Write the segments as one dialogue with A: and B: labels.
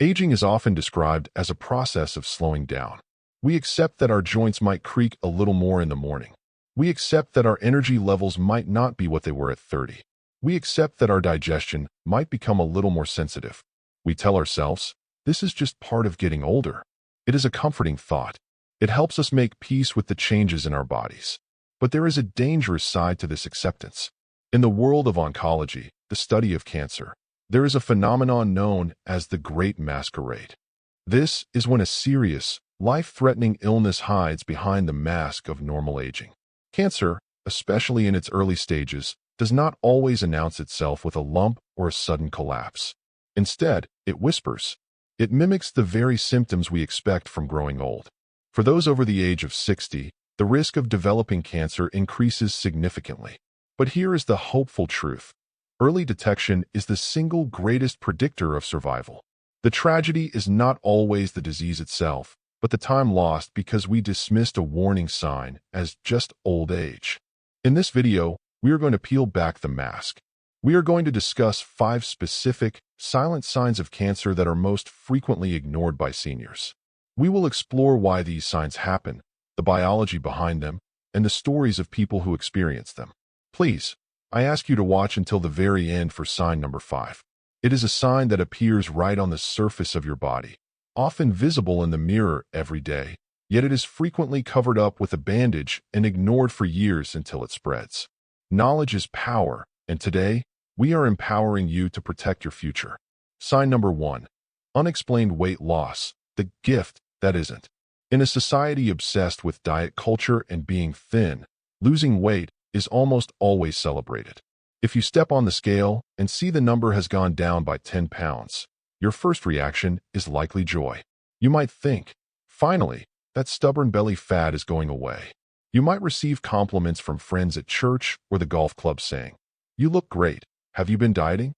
A: Aging is often described as a process of slowing down. We accept that our joints might creak a little more in the morning. We accept that our energy levels might not be what they were at 30. We accept that our digestion might become a little more sensitive. We tell ourselves, this is just part of getting older. It is a comforting thought. It helps us make peace with the changes in our bodies. But there is a dangerous side to this acceptance. In the world of oncology, the study of cancer, there is a phenomenon known as the Great Masquerade. This is when a serious, life-threatening illness hides behind the mask of normal aging. Cancer, especially in its early stages, does not always announce itself with a lump or a sudden collapse. Instead, it whispers. It mimics the very symptoms we expect from growing old. For those over the age of 60, the risk of developing cancer increases significantly. But here is the hopeful truth. Early detection is the single greatest predictor of survival. The tragedy is not always the disease itself, but the time lost because we dismissed a warning sign as just old age. In this video, we are going to peel back the mask. We are going to discuss 5 specific, silent signs of cancer that are most frequently ignored by seniors. We will explore why these signs happen, the biology behind them, and the stories of people who experience them. Please, I ask you to watch until the very end for sign number 5. It is a sign that appears right on the surface of your body, often visible in the mirror every day, yet it is frequently covered up with a bandage and ignored for years until it spreads. Knowledge is power, and today, we are empowering you to protect your future. Sign number 1. Unexplained weight loss, the gift that isn't. In a society obsessed with diet culture and being thin, losing weight is almost always celebrated. If you step on the scale and see the number has gone down by 10 pounds, your first reaction is likely joy. You might think, finally, that stubborn belly fat is going away. You might receive compliments from friends at church or the golf club saying, "You look great. Have you been dieting?"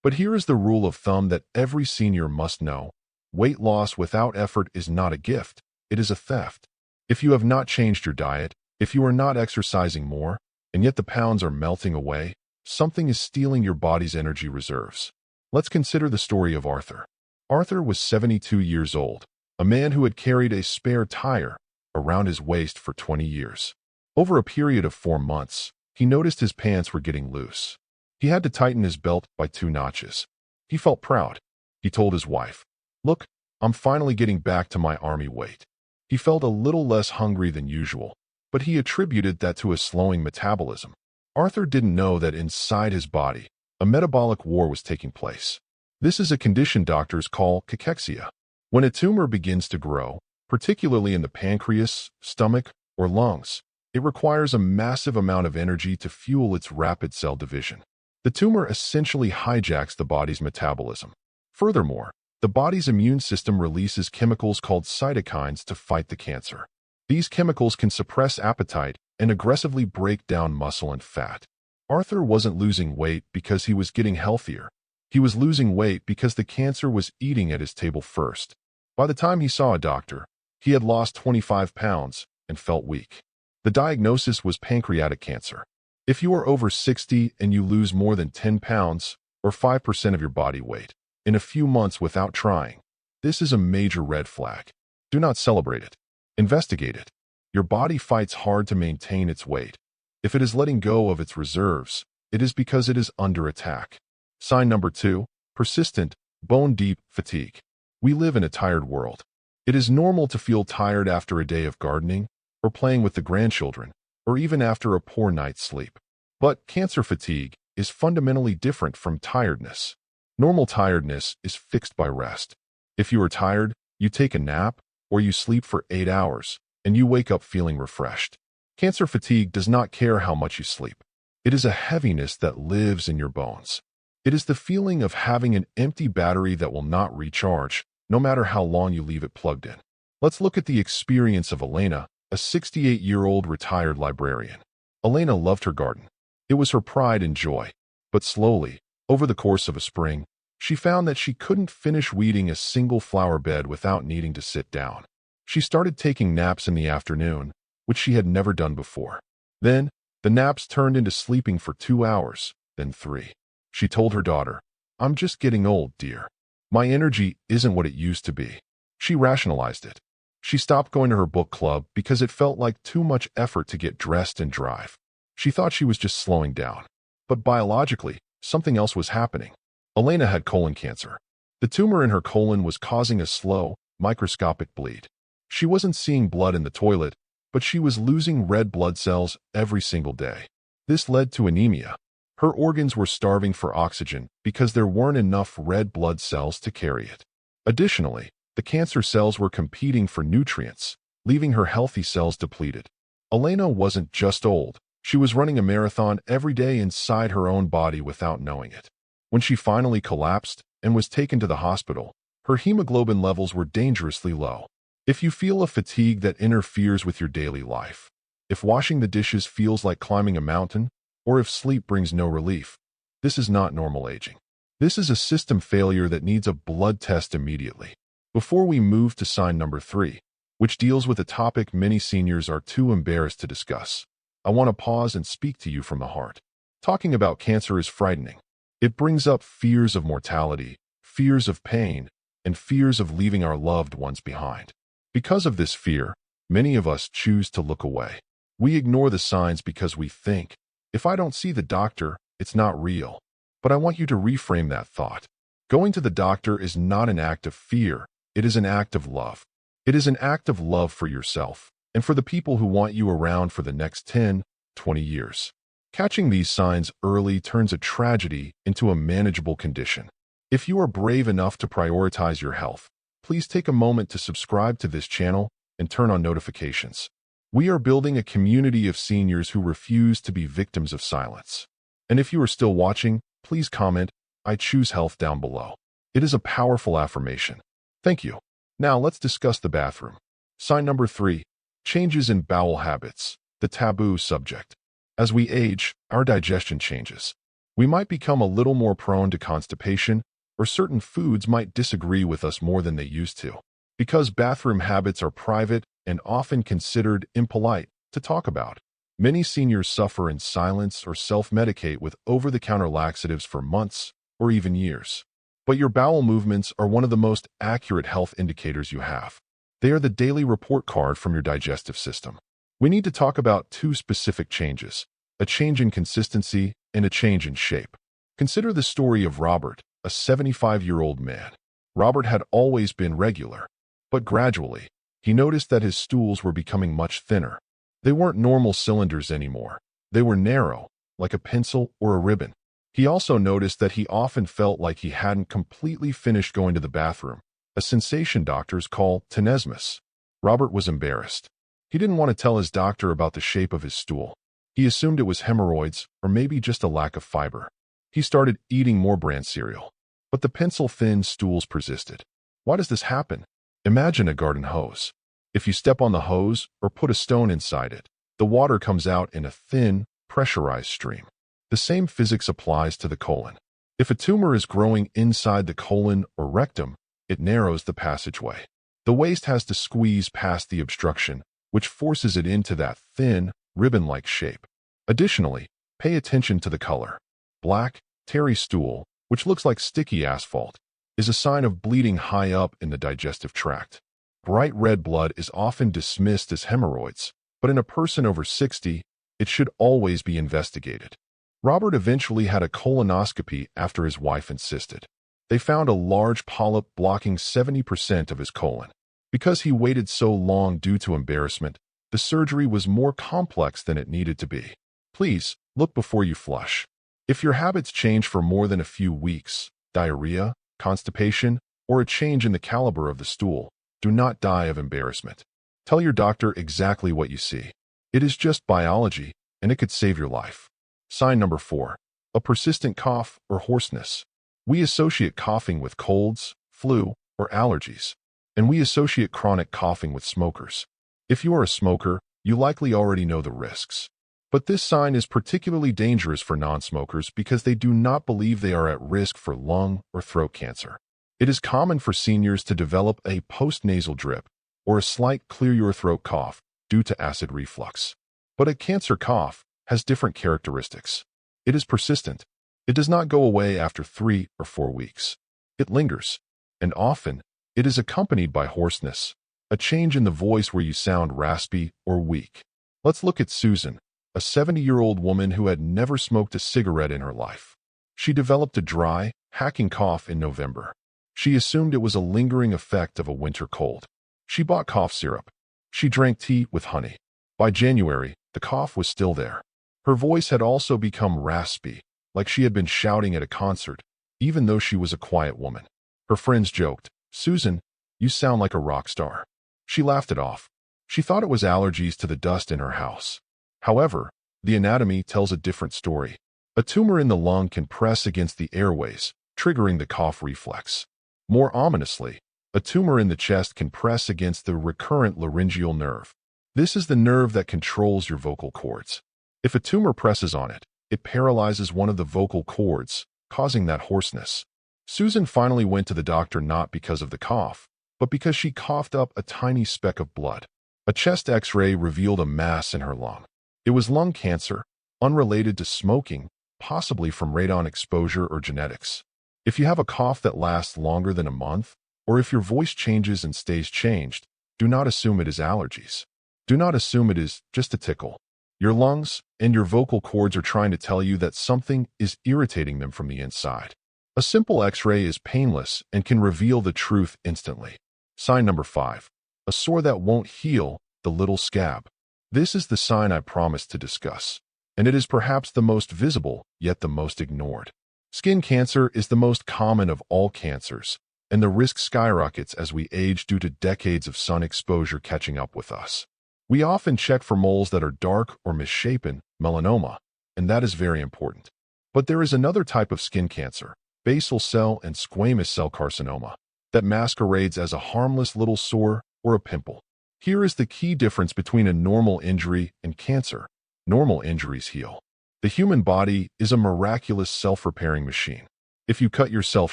A: But here is the rule of thumb that every senior must know. Weight loss without effort is not a gift. It is a theft. If you have not changed your diet, if you are not exercising more, and yet the pounds are melting away, something is stealing your body's energy reserves. Let's consider the story of Arthur. Arthur was 72 years old, a man who had carried a spare tire around his waist for 20 years. Over a period of 4 months, he noticed his pants were getting loose. He had to tighten his belt by 2 notches. He felt proud. He told his wife, "Look, I'm finally getting back to my army weight." He felt a little less hungry than usual, but he attributed that to a slowing metabolism. Arthur didn't know that inside his body, a metabolic war was taking place. This is a condition doctors call cachexia. When a tumor begins to grow, particularly in the pancreas, stomach, or lungs, it requires a massive amount of energy to fuel its rapid cell division. The tumor essentially hijacks the body's metabolism. Furthermore, the body's immune system releases chemicals called cytokines to fight the cancer. These chemicals can suppress appetite and aggressively break down muscle and fat. Arthur wasn't losing weight because he was getting healthier. He was losing weight because the cancer was eating at his table first. By the time he saw a doctor, he had lost 25 pounds and felt weak. The diagnosis was pancreatic cancer. If you are over 60 and you lose more than 10 pounds, or 5% of your body weight, in a few months without trying, this is a major red flag. Do not celebrate it. Investigate it. Your body fights hard to maintain its weight. If it is letting go of its reserves, it is because it is under attack. Sign number 2, persistent, bone-deep fatigue. We live in a tired world. It is normal to feel tired after a day of gardening, or playing with the grandchildren, or even after a poor night's sleep. But cancer fatigue is fundamentally different from tiredness. Normal tiredness is fixed by rest. If you are tired, you take a nap, or you sleep for 8 hours, and you wake up feeling refreshed. Cancer fatigue does not care how much you sleep. It is a heaviness that lives in your bones. It is the feeling of having an empty battery that will not recharge, no matter how long you leave it plugged in. Let's look at the experience of Elena, a 68-year-old retired librarian. Elena loved her garden. It was her pride and joy. But slowly, over the course of a spring, she found that she couldn't finish weeding a single flower bed without needing to sit down. She started taking naps in the afternoon, which she had never done before. Then, the naps turned into sleeping for 2 hours, then 3. She told her daughter, "I'm just getting old, dear." My energy isn't what it used to be. She rationalized it. She stopped going to her book club because it felt like too much effort to get dressed and drive. She thought she was just slowing down. But biologically, something else was happening. Elena had colon cancer. The tumor in her colon was causing a slow, microscopic bleed. She wasn't seeing blood in the toilet, but she was losing red blood cells every single day. This led to anemia. Her organs were starving for oxygen because there weren't enough red blood cells to carry it. Additionally, the cancer cells were competing for nutrients, leaving her healthy cells depleted. Elena wasn't just old. She was running a marathon every day inside her own body without knowing it. When she finally collapsed and was taken to the hospital, her hemoglobin levels were dangerously low. If you feel a fatigue that interferes with your daily life, if washing the dishes feels like climbing a mountain, or if sleep brings no relief, this is not normal aging. This is a system failure that needs a blood test immediately. Before we move to sign number 3, which deals with a topic many seniors are too embarrassed to discuss, I want to pause and speak to you from the heart. Talking about cancer is frightening. It brings up fears of mortality, fears of pain, and fears of leaving our loved ones behind. Because of this fear, many of us choose to look away. We ignore the signs because we think, if I don't see the doctor, it's not real. But I want you to reframe that thought. Going to the doctor is not an act of fear. It is an act of love. It is an act of love for yourself and for the people who want you around for the next 10, 20 years. Catching these signs early turns a tragedy into a manageable condition. If you are brave enough to prioritize your health, please take a moment to subscribe to this channel and turn on notifications. We are building a community of seniors who refuse to be victims of silence. And if you are still watching, please comment, "I choose health" down below. It is a powerful affirmation. Thank you. Now let's discuss the bathroom. Sign number 3, changes in bowel habits, the taboo subject. As we age, our digestion changes. We might become a little more prone to constipation, or certain foods might disagree with us more than they used to. Because bathroom habits are private and often considered impolite to talk about, many seniors suffer in silence or self-medicate with over-the-counter laxatives for months or even years. But your bowel movements are one of the most accurate health indicators you have. They are the daily report card from your digestive system. We need to talk about 2 specific changes, a change in consistency and a change in shape. Consider the story of Robert, a 75-year-old man. Robert had always been regular, but gradually, he noticed that his stools were becoming much thinner. They weren't normal cylinders anymore. They were narrow, like a pencil or a ribbon. He also noticed that he often felt like he hadn't completely finished going to the bathroom, a sensation doctors call tenesmus. Robert was embarrassed. He didn't want to tell his doctor about the shape of his stool. He assumed it was hemorrhoids or maybe just a lack of fiber. He started eating more bran cereal. But the pencil-thin stools persisted. Why does this happen? Imagine a garden hose. If you step on the hose or put a stone inside it, the water comes out in a thin, pressurized stream. The same physics applies to the colon. If a tumor is growing inside the colon or rectum, it narrows the passageway. The waste has to squeeze past the obstruction, which forces it into that thin, ribbon-like shape. Additionally, pay attention to the color. Black, tarry stool, which looks like sticky asphalt, is a sign of bleeding high up in the digestive tract. Bright red blood is often dismissed as hemorrhoids, but in a person over 60, it should always be investigated. Robert eventually had a colonoscopy after his wife insisted. They found a large polyp blocking 70% of his colon. Because he waited so long due to embarrassment, the surgery was more complex than it needed to be. Please, look before you flush. If your habits change for more than a few weeks, diarrhea, constipation, or a change in the caliber of the stool, do not die of embarrassment. Tell your doctor exactly what you see. It is just biology, and it could save your life. Sign number 4, a persistent cough or hoarseness. We associate coughing with colds, flu, or allergies, and we associate chronic coughing with smokers. If you are a smoker, you likely already know the risks. But this sign is particularly dangerous for non-smokers because they do not believe they are at risk for lung or throat cancer. It is common for seniors to develop a postnasal drip or a slight clear-your-throat cough due to acid reflux. But a cancer cough has different characteristics. It is persistent. It does not go away after 3 or 4 weeks. It lingers. and often, it is accompanied by hoarseness, a change in the voice where you sound raspy or weak. Let's look at Susan, a 70-year-old woman who had never smoked a cigarette in her life. She developed a dry, hacking cough in November. She assumed it was a lingering effect of a winter cold. She bought cough syrup. She drank tea with honey. By January, the cough was still there. Her voice had also become raspy, like she had been shouting at a concert, even though she was a quiet woman. Her friends joked, "Susan, you sound like a rock star." She laughed it off. She thought it was allergies to the dust in her house. However, the anatomy tells a different story. A tumor in the lung can press against the airways, triggering the cough reflex. More ominously, a tumor in the chest can press against the recurrent laryngeal nerve. This is the nerve that controls your vocal cords. If a tumor presses on it, it paralyzes one of the vocal cords, causing that hoarseness. Susan finally went to the doctor not because of the cough, but because she coughed up a tiny speck of blood. A chest X-ray revealed a mass in her lung. It was lung cancer, unrelated to smoking, possibly from radon exposure or genetics. If you have a cough that lasts longer than a month, or if your voice changes and stays changed, do not assume it is allergies. Do not assume it is just a tickle. Your lungs and your vocal cords are trying to tell you that something is irritating them from the inside. A simple X-ray is painless and can reveal the truth instantly. Sign number 5. A sore that won't heal, the little scab. This is the sign I promised to discuss, and it is perhaps the most visible, yet the most ignored. Skin cancer is the most common of all cancers, and the risk skyrockets as we age due to decades of sun exposure catching up with us. We often check for moles that are dark or misshapen, melanoma, and that is very important. But there is another type of skin cancer, basal cell and squamous cell carcinoma, that masquerades as a harmless little sore or a pimple. Here is the key difference between a normal injury and cancer. Normal injuries heal. The human body is a miraculous self-repairing machine. If you cut yourself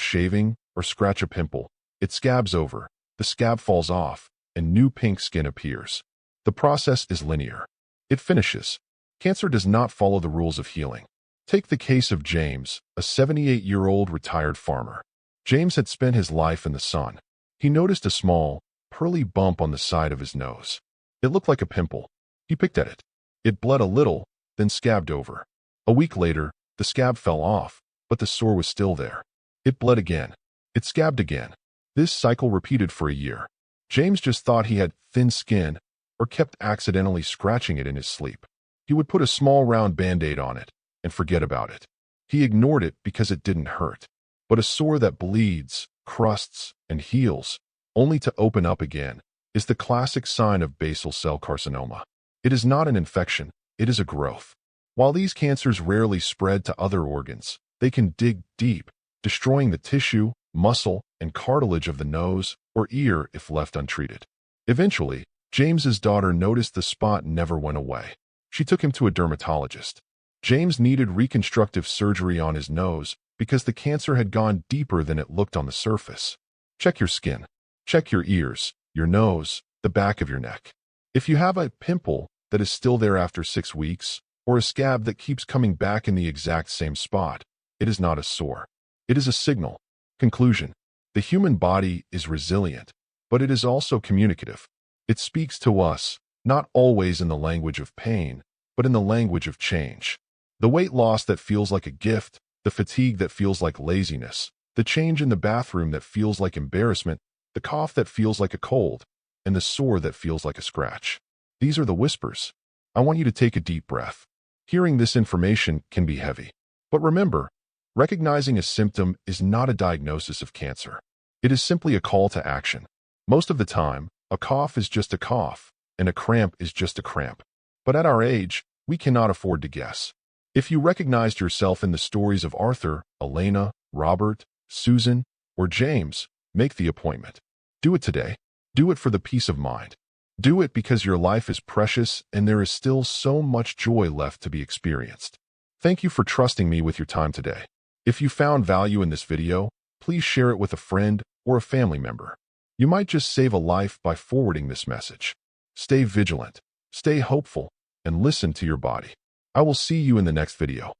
A: shaving or scratch a pimple, it scabs over, the scab falls off, and new pink skin appears. The process is linear. It finishes. Cancer does not follow the rules of healing. Take the case of James, a 78-year-old retired farmer. James had spent his life in the sun. He noticed a small, pearly bump on the side of his nose. It looked like a pimple. He picked at it. It bled a little, then scabbed over. A week later, the scab fell off, but the sore was still there. It bled again. It scabbed again. This cycle repeated for a year. James just thought he had thin skin or kept accidentally scratching it in his sleep. He would put a small round Band-Aid on it and forget about it. He ignored it because it didn't hurt. But a sore that bleeds, crusts, and heals, only to open up again, is the classic sign of basal cell carcinoma. It is not an infection, it is a growth. While these cancers rarely spread to other organs, they can dig deep, destroying the tissue, muscle, and cartilage of the nose or ear if left untreated. Eventually, James's daughter noticed the spot never went away. She took him to a dermatologist. James needed reconstructive surgery on his nose because the cancer had gone deeper than it looked on the surface. Check your skin. Check your ears, your nose, the back of your neck. If you have a pimple that is still there after 6 weeks, or a scab that keeps coming back in the exact same spot, it is not a sore. It is a signal. Conclusion: the human body is resilient, but it is also communicative. It speaks to us, not always in the language of pain, but in the language of change. The weight loss that feels like a gift, the fatigue that feels like laziness, the change in the bathroom that feels like embarrassment, the cough that feels like a cold, and the sore that feels like a scratch. These are the whispers. I want you to take a deep breath. Hearing this information can be heavy. But remember, recognizing a symptom is not a diagnosis of cancer. It is simply a call to action. Most of the time, a cough is just a cough, and a cramp is just a cramp. But at our age, we cannot afford to guess. If you recognized yourself in the stories of Arthur, Elena, Robert, Susan, or James, make the appointment. Do it today. Do it for the peace of mind. Do it because your life is precious and there is still so much joy left to be experienced. Thank you for trusting me with your time today. If you found value in this video, please share it with a friend or a family member. You might just save a life by forwarding this message. Stay vigilant, stay hopeful, and listen to your body. I will see you in the next video.